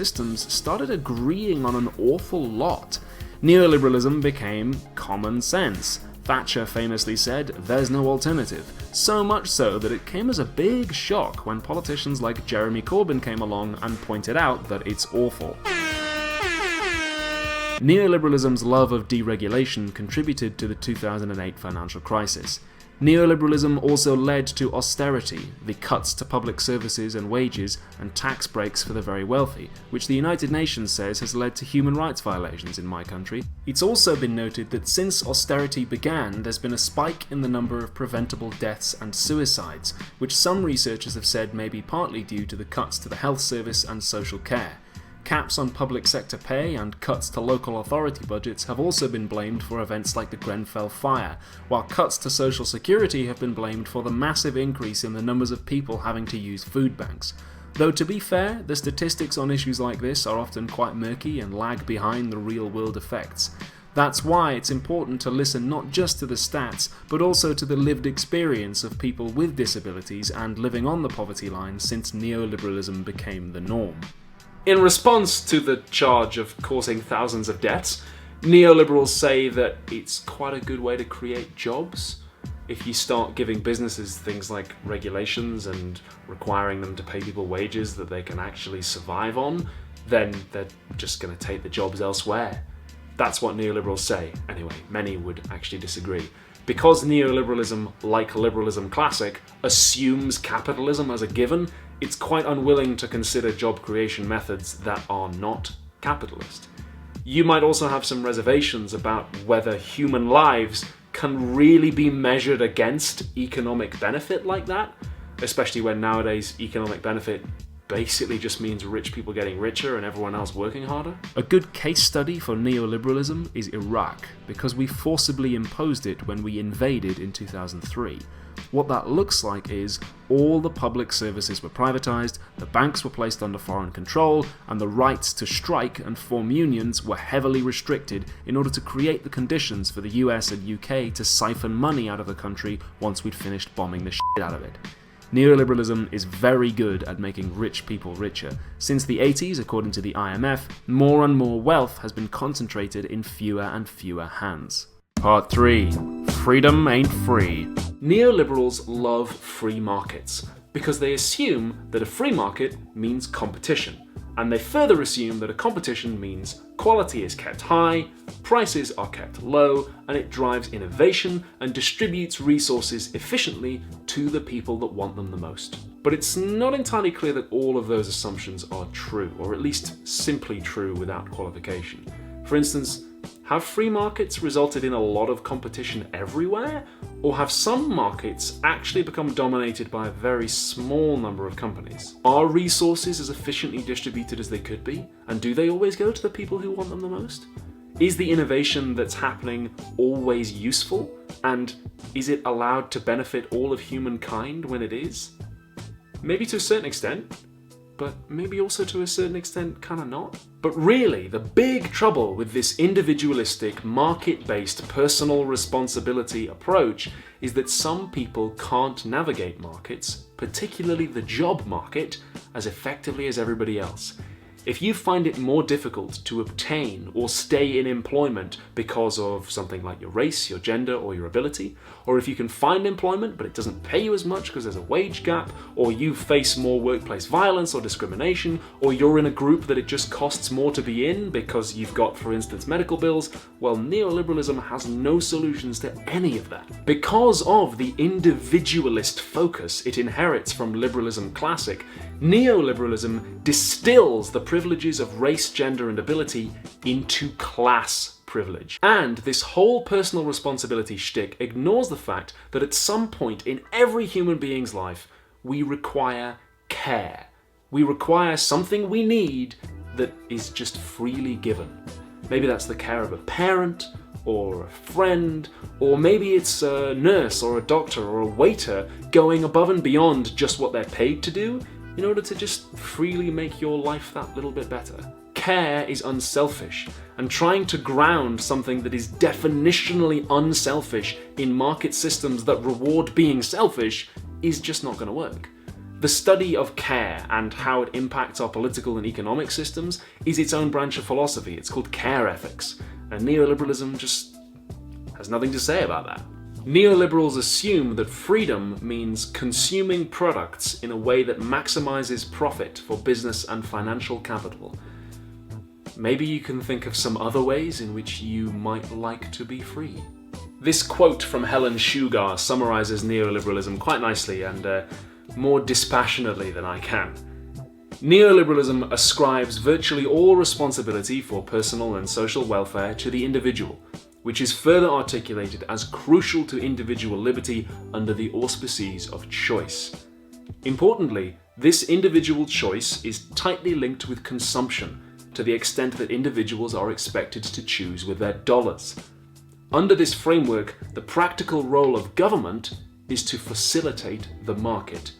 systems started agreeing on an awful lot. Neoliberalism became common sense. Thatcher famously said, "There's no alternative," so much so that it came as a big shock when politicians like Jeremy Corbyn came along and pointed out that it's awful. Neoliberalism's love of deregulation contributed to the 2008 financial crisis. Neoliberalism also led to austerity, the cuts to public services and wages, and tax breaks for the very wealthy, which the United Nations says has led to human rights violations in my country. It's also been noted that since austerity began, there's been a spike in the number of preventable deaths and suicides, which some researchers have said may be partly due to the cuts to the health service and social care. Caps on public sector pay and cuts to local authority budgets have also been blamed for events like the Grenfell fire, while cuts to social security have been blamed for the massive increase in the numbers of people having to use food banks. Though to be fair, the statistics on issues like this are often quite murky and lag behind the real-world effects. That's why it's important to listen not just to the stats, but also to the lived experience of people with disabilities and living on the poverty line since neoliberalism became the norm. In response to the charge of causing thousands of deaths, neoliberals say that it's quite a good way to create jobs. If you start giving businesses things like regulations and requiring them to pay people wages that they can actually survive on, then they're just going to take the jobs elsewhere. That's what neoliberals say. Anyway, many would actually disagree. Because neoliberalism, like liberalism classic, assumes capitalism as a given, it's quite unwilling to consider job creation methods that are not capitalist. You might also have some reservations about whether human lives can really be measured against economic benefit like that, especially when nowadays economic benefit basically just means rich people getting richer and everyone else working harder. A good case study for neoliberalism is Iraq, because we forcibly imposed it when we invaded in 2003. What that looks like is all the public services were privatised, the banks were placed under foreign control, and the rights to strike and form unions were heavily restricted in order to create the conditions for the US and UK to siphon money out of the country once we'd finished bombing the shit out of it. Neoliberalism is very good at making rich people richer. Since the 80s, according to the IMF, more and more wealth has been concentrated in fewer and fewer hands. Part 3. Freedom ain't free. Neoliberals love free markets because they assume that a free market means competition, and they further assume that a competition means quality is kept high, prices are kept low, and it drives innovation and distributes resources efficiently to the people that want them the most. But it's not entirely clear that all of those assumptions are true, or at least simply true without qualification. For instance, have free markets resulted in a lot of competition everywhere? Or have some markets actually become dominated by a very small number of companies? Are resources as efficiently distributed as they could be? And do they always go to the people who want them the most? Is the innovation that's happening always useful? And is it allowed to benefit all of humankind when it is? Maybe to a certain extent, but maybe also to a certain extent kind of not. But really, the big trouble with this individualistic, market-based personal responsibility approach is that some people can't navigate markets, particularly the job market, as effectively as everybody else. If you find it more difficult to obtain or stay in employment because of something like your race, your gender, or your ability, or if you can find employment but it doesn't pay you as much because there's a wage gap, or you face more workplace violence or discrimination, or you're in a group that it just costs more to be in because you've got, for instance, medical bills, well, neoliberalism has no solutions to any of that. Because of the individualist focus it inherits from liberalism classic, neoliberalism distills the privileges of race, gender, and ability into class privilege. And this whole personal responsibility shtick ignores the fact that at some point in every human being's life, we require care. We require something we need that is just freely given. Maybe that's the care of a parent, or a friend, or maybe it's a nurse or a doctor or a waiter going above and beyond just what they're paid to do in order to just freely make your life that little bit better. Care is unselfish, and trying to ground something that is definitionally unselfish in market systems that reward being selfish is just not going to work. The study of care and how it impacts our political and economic systems is its own branch of philosophy. It's called care ethics, and neoliberalism just has nothing to say about that. Neoliberals assume that freedom means consuming products in a way that maximizes profit for business and financial capital. Maybe you can think of some other ways in which you might like to be free. This quote from Helen Sugar summarizes neoliberalism quite nicely and more dispassionately than I can. Neoliberalism ascribes virtually all responsibility for personal and social welfare to the individual, which is further articulated as crucial to individual liberty under the auspices of choice. Importantly, this individual choice is tightly linked with consumption, to the extent that individuals are expected to choose with their dollars. Under this framework, the practical role of government is to facilitate the market.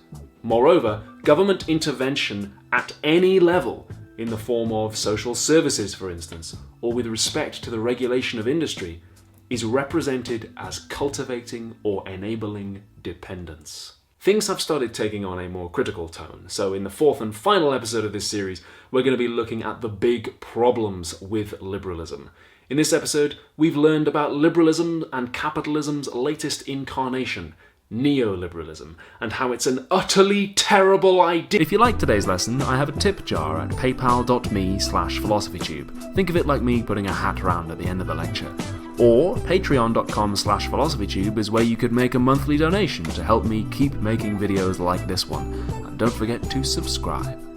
Moreover, government intervention at any level, in the form of social services for instance, or with respect to the regulation of industry, is represented as cultivating or enabling dependence. Things have started taking on a more critical tone, so in the fourth and final episode of this series, we're going to be looking at the big problems with liberalism. In this episode, we've learned about liberalism and capitalism's latest incarnation, neoliberalism, and how it's an utterly terrible idea. If you like today's lesson, I have a tip jar at paypal.me/philosophytube. Think of it like me putting a hat round at the end of the lecture. Or patreon.com/philosophytube is where you could make a monthly donation to help me keep making videos like this one. And don't forget to subscribe.